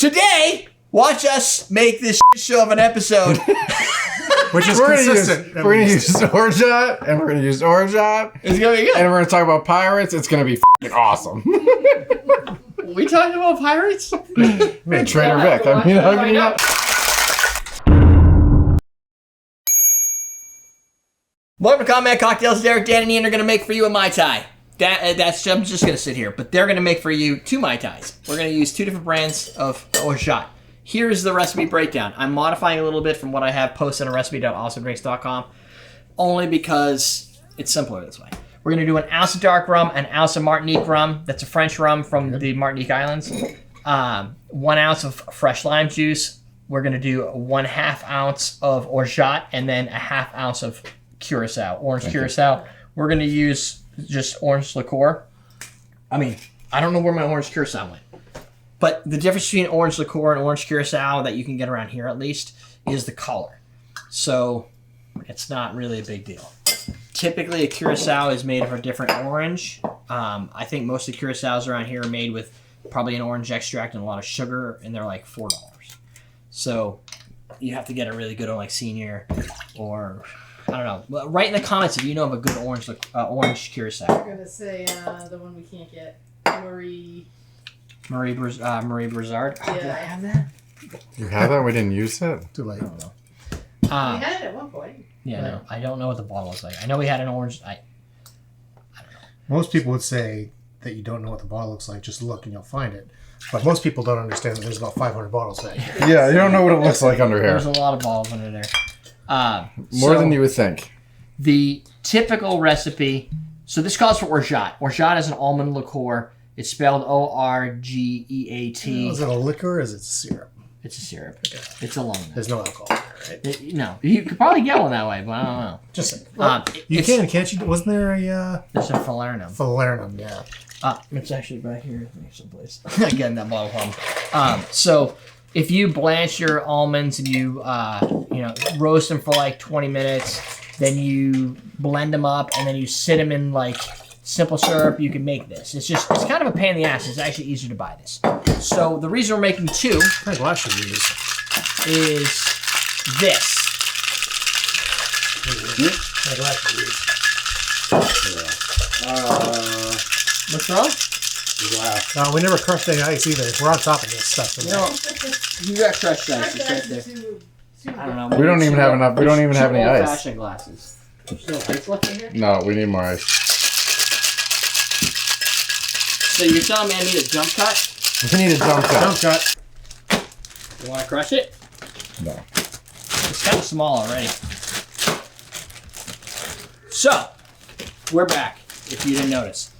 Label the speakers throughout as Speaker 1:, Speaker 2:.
Speaker 1: Today, watch us make this show of an episode.
Speaker 2: Which is consistent.
Speaker 3: We're going to use Orgeat, and we're going to use Orgeat.
Speaker 1: It's going to be good.
Speaker 3: And we're going to talk about pirates. It's going to be f***ing awesome.
Speaker 1: We talking about pirates?
Speaker 3: Man, Trader Vic. I mean, how can you not?
Speaker 1: Welcome to Combat Cocktails. Derrick, Dan, and Ian are going to make for you a Mai Tai. I'm just going to sit here, but they're going to make for you 2 Mai Tais. We're going to use 2 different brands of Orgeat. Here's the recipe breakdown. I'm modifying a little bit from what I have posted on recipe.awesomedrinks.com, only because it's simpler this way. We're going to do an ounce of dark rum, an ounce of Martinique Rhum. That's a French rum from the Martinique Islands. 1 ounce of fresh lime juice. We're going to do 1/2 ounce of Orgeat, and then 1/2 ounce of Curaçao, Orange Curaçao. We're going to use just orange liqueur. I mean, I don't know where my Orange Curaçao went. But the difference between orange liqueur and orange Curaçao that you can get around here at least is the color. So it's not really a big deal. Typically a Curaçao is made of a different orange. I think most of the Curaçaos around here are made with probably an orange extract and a lot of sugar, and they're like $4. So you have to get a really good one like Senior, or I don't know. Write in the comments if you know of a good orange Curaçao.
Speaker 4: I'm going to say the one we can't get, Marie
Speaker 1: Brizard.
Speaker 4: Yeah.
Speaker 1: Did I have that?
Speaker 3: You have that? We didn't use it?
Speaker 2: Too late.
Speaker 1: I don't know.
Speaker 4: We had it at one point.
Speaker 1: Yeah, no, I don't know what the bottle looks like. I know we had an orange. I don't know.
Speaker 2: Most people would say that you don't know what the bottle looks like. Just look and you'll find it. But most people don't understand that there's about 500 bottles back here.
Speaker 3: Yeah, you don't know what it looks like under here.
Speaker 1: There's a lot of bottles under there.
Speaker 3: More than you would think.
Speaker 1: The typical recipe. So this calls for Orgeat. Orgeat is an almond liqueur. It's spelled Orgeat.
Speaker 2: Is it a liquor or is it syrup?
Speaker 1: It's a syrup. Okay. It's a long one.
Speaker 2: There's no alcohol in there, right?
Speaker 1: No, you could probably get one that way, but I don't know.
Speaker 2: Just saying. Can't you? Wasn't there a...
Speaker 1: There's a falernum.
Speaker 2: Falernum, yeah.
Speaker 1: It's actually right here someplace. Again, that bottle home. So if you blanch your almonds and you roast them for like 20 minutes, then you blend them up and then you sit them in like simple syrup, you can make this. It's kind of a pain in the ass. It's actually easier to buy this. So the reason we're making 2
Speaker 2: What kind of glass should we use?
Speaker 1: is this.
Speaker 2: What kind of glass should we use?
Speaker 1: What's wrong?
Speaker 3: Glass.
Speaker 2: No, we never crushed any ice either. We're on top of this stuff.
Speaker 1: You got crushed ice. It's right there. I don't know.
Speaker 3: We don't even have enough. We don't even have any ice.
Speaker 1: Old-fashioned glasses. Still ice left in here?
Speaker 3: No, we need more ice.
Speaker 1: So you're telling me I need a jump cut?
Speaker 3: We need a jump cut.
Speaker 2: Jump cut.
Speaker 1: You want to crush it?
Speaker 3: No.
Speaker 1: It's kind of small already. So, we're back, if you didn't notice.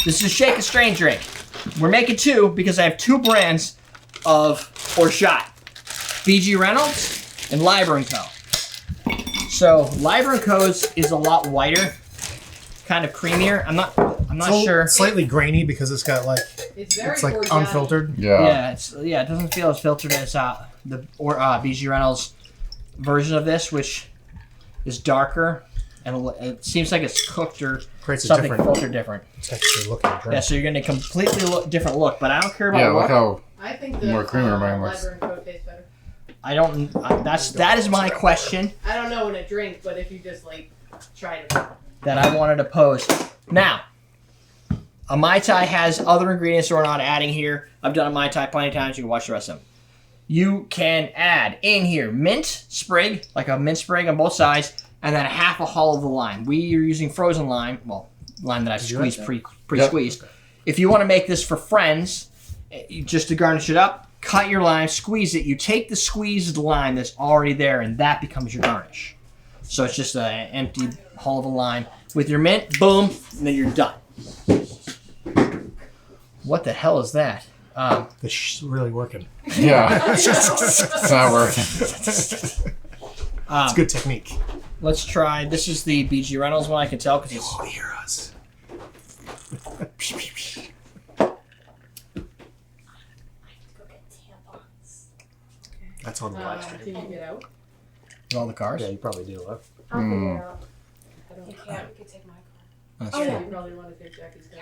Speaker 1: This is a shake and strain drink. We're making 2 because I have 2 brands of Orgeat. B.G Reynolds and Liber & Co. So, Liber & Co.'s is a lot whiter, kind of creamier. I'm not sure.
Speaker 2: Slightly grainy because it's got like...
Speaker 4: It's
Speaker 2: like
Speaker 4: organic.
Speaker 2: unfiltered.
Speaker 3: Yeah.
Speaker 1: It doesn't feel as filtered as the B.G Reynolds version of this, which is darker, and it seems like it's cooked or
Speaker 2: Creates
Speaker 1: something
Speaker 2: a different
Speaker 1: filtered different.
Speaker 2: texture looking drink.
Speaker 1: Yeah, so you're going to completely different look, but I don't care about
Speaker 3: Yeah,
Speaker 1: look.
Speaker 3: look how...
Speaker 4: I think the
Speaker 3: More creamer mine looks.
Speaker 4: Liber & Co. tastes better.
Speaker 1: I don't. That is my question
Speaker 4: I don't know in a drink, but if you just like try to.
Speaker 1: that I wanted to pose. Now, a Mai Tai has other ingredients that we're not adding here. I've done a Mai Tai plenty of times. You can watch the rest of them. You can add in here mint sprig, like a mint sprig on both sides, and then 1/2 a hull of the lime. We are using frozen lime, well, lime that I've squeezed pre-squeezed. If you want to make this for friends, just to garnish it up, cut your lime, squeeze it. You take the squeezed lime that's already there, and that becomes your garnish. So it's just an empty hull of a lime. With your mint, boom, and then you're done. What the hell is that?
Speaker 2: This is really working.
Speaker 3: Yeah. It's not working.
Speaker 2: It's good technique.
Speaker 1: Let's try. This is the B.G Reynolds one. I can tell because it's.
Speaker 2: Oh, hear us. That's on the live
Speaker 4: Can
Speaker 2: stream.
Speaker 4: you get out?
Speaker 1: With all the cars.
Speaker 2: Yeah, you probably do. Huh?
Speaker 5: I'll figure it out.
Speaker 4: I don't
Speaker 5: You
Speaker 4: know.
Speaker 5: can't. You could take my car.
Speaker 1: That's
Speaker 4: Oh,
Speaker 1: true.
Speaker 4: yeah, you probably want to take Jackie's car.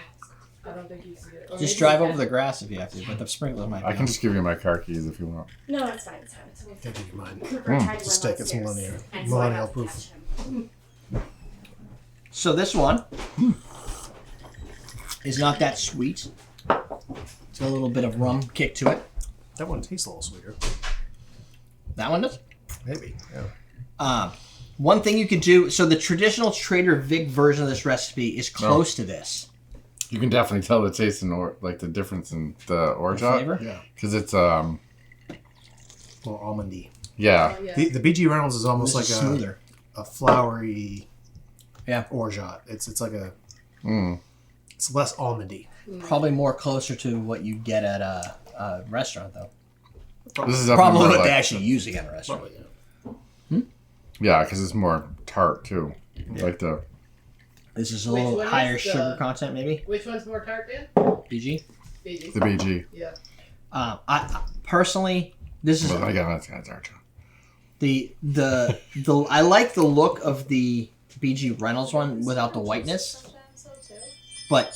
Speaker 4: I don't think you can get it. Or
Speaker 1: Just
Speaker 4: maybe
Speaker 1: drive
Speaker 4: you
Speaker 1: over
Speaker 4: can.
Speaker 1: the grass if you have to, but the sprinkler might.
Speaker 3: I can just give you my car keys if you want.
Speaker 5: No, it's fine. It's fine. It's okay.
Speaker 2: Can't give you mine.
Speaker 5: Cooper tried to
Speaker 2: The steak is
Speaker 5: run upstairs,
Speaker 2: millennial-
Speaker 5: and so I
Speaker 2: millennial
Speaker 5: have to
Speaker 2: proof.
Speaker 5: catch him.
Speaker 1: So this one is not that sweet. It's got a little bit of rum kick to it.
Speaker 2: That one tastes a little sweeter.
Speaker 1: That one does.
Speaker 2: Maybe. Yeah.
Speaker 1: One thing you could do. So the traditional Trader Vic version of this recipe is close to this
Speaker 3: You can definitely tell the taste and like the difference in the orgeat.
Speaker 1: flavor.
Speaker 2: Yeah.
Speaker 3: Because it's
Speaker 2: More almondy.
Speaker 3: yeah.
Speaker 4: Oh, yeah.
Speaker 2: The B.G Reynolds is almost
Speaker 1: This
Speaker 2: like
Speaker 1: is smoother.
Speaker 2: a flowery
Speaker 1: Yeah.
Speaker 2: orgeat. It's like a
Speaker 3: Mm.
Speaker 2: it's less almondy.
Speaker 1: Probably more closer to what you get at a restaurant, though.
Speaker 3: This is
Speaker 1: Probably
Speaker 3: more
Speaker 1: what
Speaker 3: like,
Speaker 1: they actually using at a restaurant.
Speaker 2: Probably, yeah.
Speaker 3: Yeah, because it's more tart too. Like the
Speaker 1: This is a
Speaker 4: Which
Speaker 1: little
Speaker 4: one is
Speaker 1: higher
Speaker 4: the-
Speaker 1: sugar content, maybe.
Speaker 4: Which one's more tart, Dan?
Speaker 1: BG.
Speaker 4: BG.
Speaker 3: the BG.
Speaker 4: Yeah.
Speaker 1: I personally, this is
Speaker 3: Well, I got that's tart.
Speaker 1: the I like the look of the B.G Reynolds one without the whiteness, but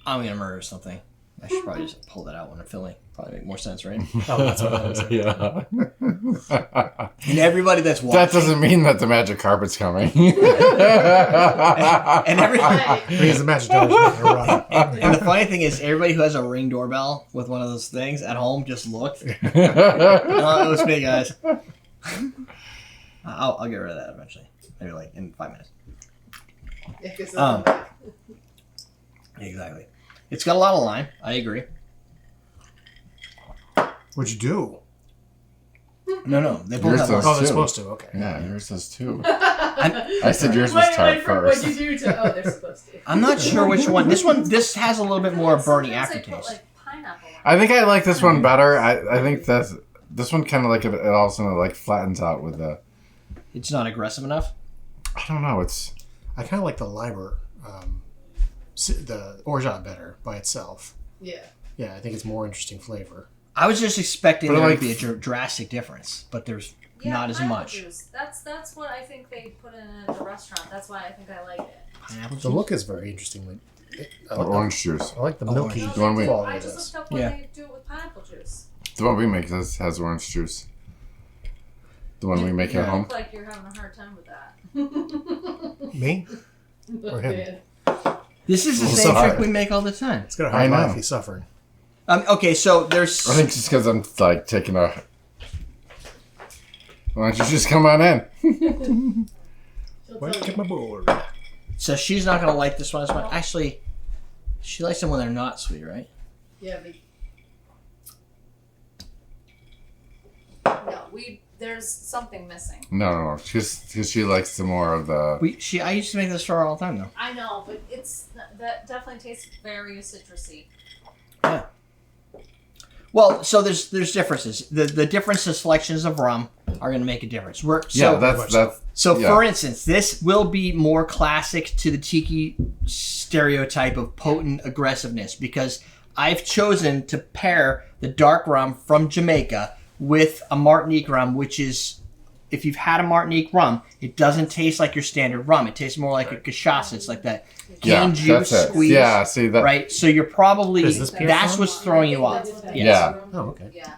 Speaker 1: I'm gonna murder something. I should probably just pull that out when I'm filling. Probably make more sense, right?
Speaker 2: Oh, that's what I was saying.
Speaker 3: Yeah.
Speaker 1: And everybody that's watching,
Speaker 3: That doesn't mean that the magic carpet's coming.
Speaker 1: and everybody.
Speaker 2: Because the magic door's not gonna run.
Speaker 1: And the funny thing is, everybody who has a Ring doorbell with one of those things at home just looked. Oh, it was me, guys. I'll get rid of that eventually. Maybe like in 5 minutes.
Speaker 4: Yeah, 'cause
Speaker 1: Exactly. It's got a lot of lime. I agree.
Speaker 2: What'd you do?
Speaker 1: No, they both
Speaker 3: Yours
Speaker 1: have
Speaker 3: does
Speaker 1: lime.
Speaker 2: Oh, they're
Speaker 3: too.
Speaker 2: supposed to. Okay.
Speaker 3: Yeah, yours does too.
Speaker 1: I'm,
Speaker 3: I said yours was tart
Speaker 4: What'd
Speaker 3: first.
Speaker 4: you do to? Oh, they're supposed to.
Speaker 1: I'm not sure which one. This has a little bit more burny
Speaker 5: Sometimes I put,
Speaker 1: aftertaste.
Speaker 5: like, pineapple on
Speaker 3: I think I like this one better. I think this one kind of like it also like flattens out with the.
Speaker 1: It's not aggressive enough.
Speaker 3: I don't know. It's
Speaker 2: I kind of like the Liber, the orgeat better by itself.
Speaker 4: Yeah.
Speaker 2: Yeah, I think it's more interesting flavor.
Speaker 1: I was just expecting
Speaker 3: But
Speaker 1: there
Speaker 3: like-
Speaker 1: to be a drastic difference, but there's
Speaker 5: Yeah,
Speaker 1: not as
Speaker 5: pineapple
Speaker 1: much.
Speaker 5: Juice. That's what I think they put in at the restaurant. That's why I think I like it.
Speaker 1: Pineapple
Speaker 2: The
Speaker 1: juice?
Speaker 2: look is very interesting. I like,
Speaker 3: orange juice.
Speaker 2: I like the
Speaker 1: Oh,
Speaker 2: milky
Speaker 1: orange.
Speaker 3: The one we-
Speaker 2: quality
Speaker 5: I
Speaker 2: of
Speaker 5: just
Speaker 2: this.
Speaker 5: looked up when
Speaker 1: Yeah.
Speaker 5: they do it with pineapple juice.
Speaker 3: The one we make has orange juice. The one we make
Speaker 5: You
Speaker 3: at home.
Speaker 5: look like you're having a hard time with that.
Speaker 2: Me? Or him?
Speaker 4: Yeah.
Speaker 1: This is the
Speaker 2: Well,
Speaker 1: same
Speaker 2: sorry.
Speaker 1: trick we make all the time.
Speaker 2: It's got a
Speaker 3: I
Speaker 2: hard
Speaker 3: know.
Speaker 2: life. He's suffering.
Speaker 1: Okay, so there's.
Speaker 3: I think just because I'm like taking a. Why don't you just come on in?
Speaker 4: She'll
Speaker 2: Wait,
Speaker 4: tell
Speaker 2: get
Speaker 4: you.
Speaker 2: my board.
Speaker 1: So she's not gonna like this one as much. Actually, she likes them when they're not sweet, right?
Speaker 4: Yeah, but
Speaker 5: No, there's something missing.
Speaker 3: No. Just because she likes the more of the.
Speaker 1: I used to make this for her all the time though.
Speaker 5: I know, but that definitely tastes very citrusy.
Speaker 1: Well, so there's differences. The difference in selections of rum are gonna make a difference.
Speaker 3: Yeah, that's.
Speaker 1: So,
Speaker 3: yeah.
Speaker 1: for instance, this will be more classic to the tiki stereotype of potent aggressiveness because I've chosen to pair the dark rum from Jamaica with a Martinique rum, which is, if you've had a Martinique rum, it doesn't taste like your standard rum. It tastes more like a cachaça. It's like that cane
Speaker 3: Yeah,
Speaker 1: juice
Speaker 3: that's it.
Speaker 1: squeeze.
Speaker 3: Yeah, see that.
Speaker 1: Right? So you're probably,
Speaker 2: Is this pure
Speaker 1: that's
Speaker 2: rum?
Speaker 1: what's throwing you off.
Speaker 3: Yeah.
Speaker 2: Oh, okay.
Speaker 5: Yeah.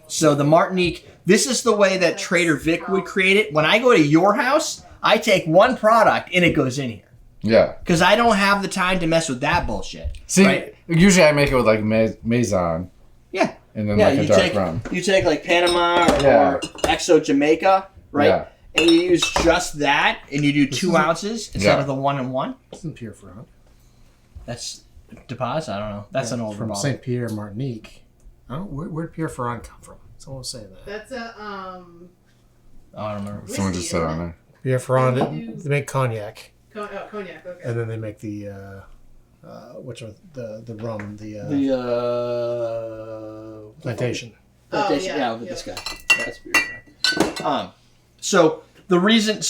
Speaker 1: So the Martinique, this is the way that Trader Vic would create it. When I go to your house, I take one product and it goes in here.
Speaker 3: Yeah.
Speaker 1: Because I don't have the time to mess with that bullshit.
Speaker 3: See,
Speaker 1: right?
Speaker 3: usually I make it with like maison
Speaker 1: Yeah.
Speaker 3: and then
Speaker 1: Yeah,
Speaker 3: like a
Speaker 1: you
Speaker 3: dark
Speaker 1: take
Speaker 3: rum.
Speaker 1: you take like Panama
Speaker 3: Yeah.
Speaker 1: or Exo Jamaica, right?
Speaker 3: Yeah.
Speaker 1: And you use just that and you do 2 ounces instead
Speaker 3: Yeah.
Speaker 1: of the 1 and 1.
Speaker 2: This isn't Pierre Ferrand.
Speaker 1: That's deposit, I don't know. That's an older
Speaker 2: From
Speaker 1: bottle.
Speaker 2: Saint Pierre, Martinique. I don't. Where'd Pierre Ferrand come from? Someone will say that.
Speaker 4: that's a
Speaker 1: Oh, I don't remember.
Speaker 3: Someone just said on there.
Speaker 2: Pierre Ferrand. They make cognac,
Speaker 4: cognac. Okay.
Speaker 2: and then they make the which are the rum, the plantation.
Speaker 1: Plantation,
Speaker 4: Oh, yeah,
Speaker 1: with
Speaker 4: yeah.
Speaker 1: this guy. That's beautiful. So the reason,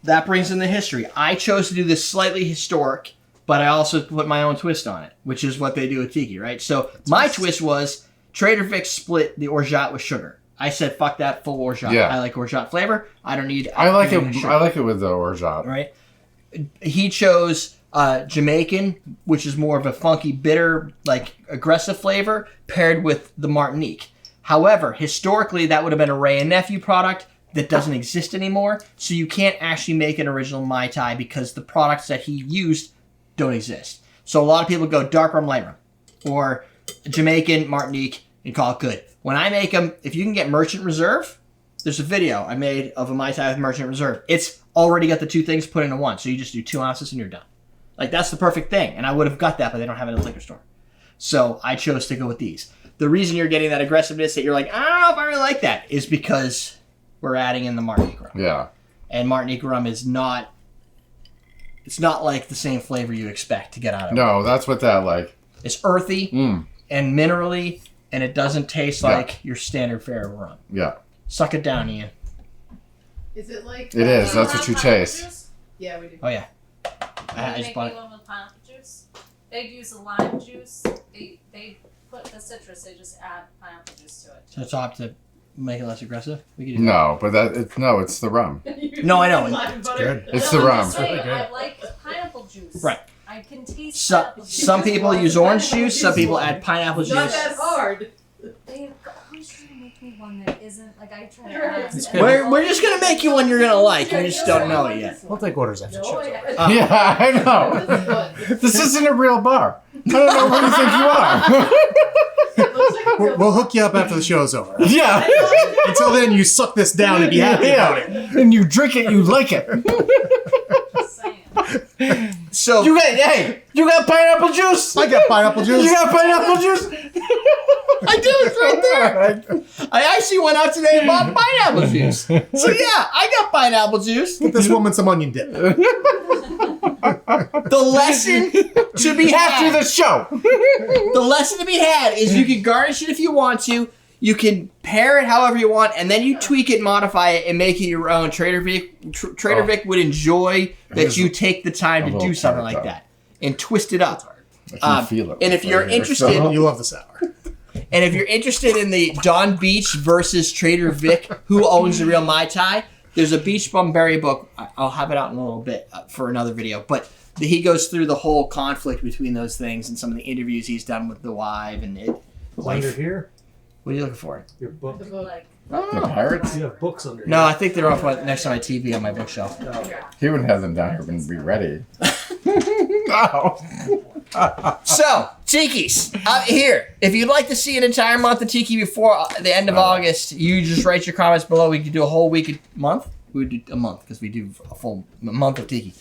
Speaker 1: that brings in the history. I chose to do this slightly historic, but I also put my own twist on it, which is what they do with tiki, right? So my twist was Trader Vic split the orgeat with sugar. I said, fuck that, full orgeat.
Speaker 3: Yeah.
Speaker 1: I like orgeat flavor. I don't need.
Speaker 3: I like
Speaker 1: anything
Speaker 3: it.
Speaker 1: with sugar,
Speaker 3: I like it with the orgeat.
Speaker 1: right? He chose Jamaican, which is more of a funky, bitter, like aggressive flavor, paired with the Martinique. However, historically, that would have been a Ray and Nephew product that doesn't exist anymore, so you can't actually make an original Mai Tai because the products that he used don't exist. So a lot of people go Dark Rum, Liber, or Jamaican, Martinique, and call it good. When I make them, if you can get Merchant Reserve, there's a video I made of a Mai Tai with Merchant Reserve. It's already got the two things put into one, so you just do 2 ounces and you're done. Like, that's the perfect thing, and I would have got that, but they don't have it in the liquor store. So I chose to go with these. The reason you're getting that aggressiveness that you're like, I don't know if I really like that, is because we're adding in the Martinique Rum.
Speaker 3: Yeah.
Speaker 1: And Martinique Rum is not, it's not like the same flavor you expect to get out of it.
Speaker 3: No, that's what that like.
Speaker 1: It's earthy and minerally, and it doesn't taste like your standard fare of rum.
Speaker 3: Yeah.
Speaker 1: Suck it down, Ian.
Speaker 4: Is it like?
Speaker 3: It is. That's what you
Speaker 5: Pineapple
Speaker 3: taste.
Speaker 5: juice?
Speaker 4: Yeah, we do.
Speaker 1: Oh, yeah.
Speaker 5: Can
Speaker 1: I
Speaker 5: you
Speaker 1: just
Speaker 5: make
Speaker 1: bought
Speaker 5: me
Speaker 1: it.
Speaker 5: one with pineapple juice? They'd use the lime juice. They put the citrus. They just add pineapple juice to it.
Speaker 1: To the top to make it less aggressive? We could do
Speaker 3: No, but it's the rum.
Speaker 1: No, I know.
Speaker 4: Lime butter.
Speaker 2: good.
Speaker 3: It's
Speaker 5: No,
Speaker 3: the
Speaker 5: I'm
Speaker 3: rum.
Speaker 5: just saying,
Speaker 2: Really good.
Speaker 5: I like pineapple juice.
Speaker 1: Right.
Speaker 5: I can taste
Speaker 1: So,
Speaker 5: pineapple juice.
Speaker 1: some people use orange juice, some people add pineapple
Speaker 4: Not
Speaker 1: juice.
Speaker 4: that hard.
Speaker 5: They always try to make me one that isn't like I try to
Speaker 4: You're
Speaker 5: add.
Speaker 4: right.
Speaker 5: and
Speaker 1: We're just going to make you one you're going to like. You just don't know it yet.
Speaker 2: We'll take orders after the
Speaker 4: No,
Speaker 2: show's
Speaker 4: I-
Speaker 2: over.
Speaker 3: Yeah, I know.
Speaker 4: This is good.
Speaker 3: This isn't a real bar. I don't know who you think you are.
Speaker 4: It looks like a real-
Speaker 2: We'll hook you up after the show's over.
Speaker 3: Yeah.
Speaker 2: Until then, you suck this down and be happy about it.
Speaker 3: And you drink it, you like it.
Speaker 5: Just saying.
Speaker 1: So,
Speaker 3: You got pineapple juice.
Speaker 2: I got pineapple
Speaker 3: You
Speaker 2: juice.
Speaker 3: got pineapple juice.
Speaker 1: I do, it's right there. I actually went out today and bought pineapple juice. So, yeah, I got pineapple juice.
Speaker 2: Get this woman some onion dip.
Speaker 1: The lesson to be
Speaker 3: After
Speaker 1: had.
Speaker 3: the show.
Speaker 1: The lesson to be had is you can garnish it if you want to. You can pair it however you want, and then you tweak it, modify it, and make it your own. Trader Vic would enjoy that you take the time
Speaker 3: a
Speaker 1: to
Speaker 3: little
Speaker 1: do something
Speaker 3: tart,
Speaker 1: like
Speaker 3: though.
Speaker 1: that and twist it up.
Speaker 3: I can feel it.
Speaker 1: And if you're
Speaker 3: right here.
Speaker 1: interested-
Speaker 2: You love the sour.
Speaker 1: And if you're interested in the Donn Beach versus Trader Vic, who owns the real Mai Tai, there's a Beach Bum Berry book. I'll have it out in a little bit for another video. But he goes through the whole conflict between those things and some of the interviews he's done with the wife and it.
Speaker 6: Under here,
Speaker 1: What are you looking for?
Speaker 6: your book.
Speaker 4: The book.
Speaker 5: Like,
Speaker 3: The
Speaker 1: Oh.
Speaker 3: pirates?
Speaker 6: You have books under
Speaker 1: No,
Speaker 6: here.
Speaker 1: I think they're off next to my TV on my bookshelf.
Speaker 3: He wouldn't have them down here when we ready. No.
Speaker 1: So, Tiki's out here. If you'd like to see an entire month of Tiki before the end of August, you just write your comments below. We could do a whole week, a month. We would do a month because we do a full month of Tiki.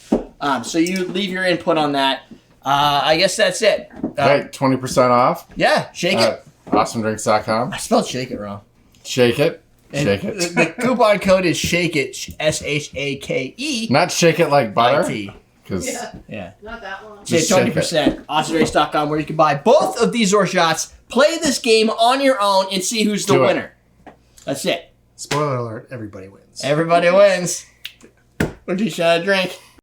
Speaker 1: So you leave your input on that. I guess that's it.
Speaker 3: Right, 20% off
Speaker 1: Yeah, shake it.
Speaker 3: at awesomedrinks.com.
Speaker 1: I spelled shake it wrong.
Speaker 3: Shake it.
Speaker 1: And
Speaker 3: Shake it.
Speaker 1: The coupon code is shake it, SHAKE.
Speaker 3: Not shake it like butter.
Speaker 1: IT.
Speaker 3: Because
Speaker 4: Yeah,
Speaker 1: Yeah.
Speaker 4: not that one.
Speaker 1: Save
Speaker 3: Just shake
Speaker 1: 20%. AwesomeDrinks.com where you can buy both of these Orgeats, play this game on your own, and see who's the
Speaker 3: Do it.
Speaker 1: winner. That's it.
Speaker 2: Spoiler alert, everybody wins.
Speaker 1: Everybody wins. We'll teach you how to drink.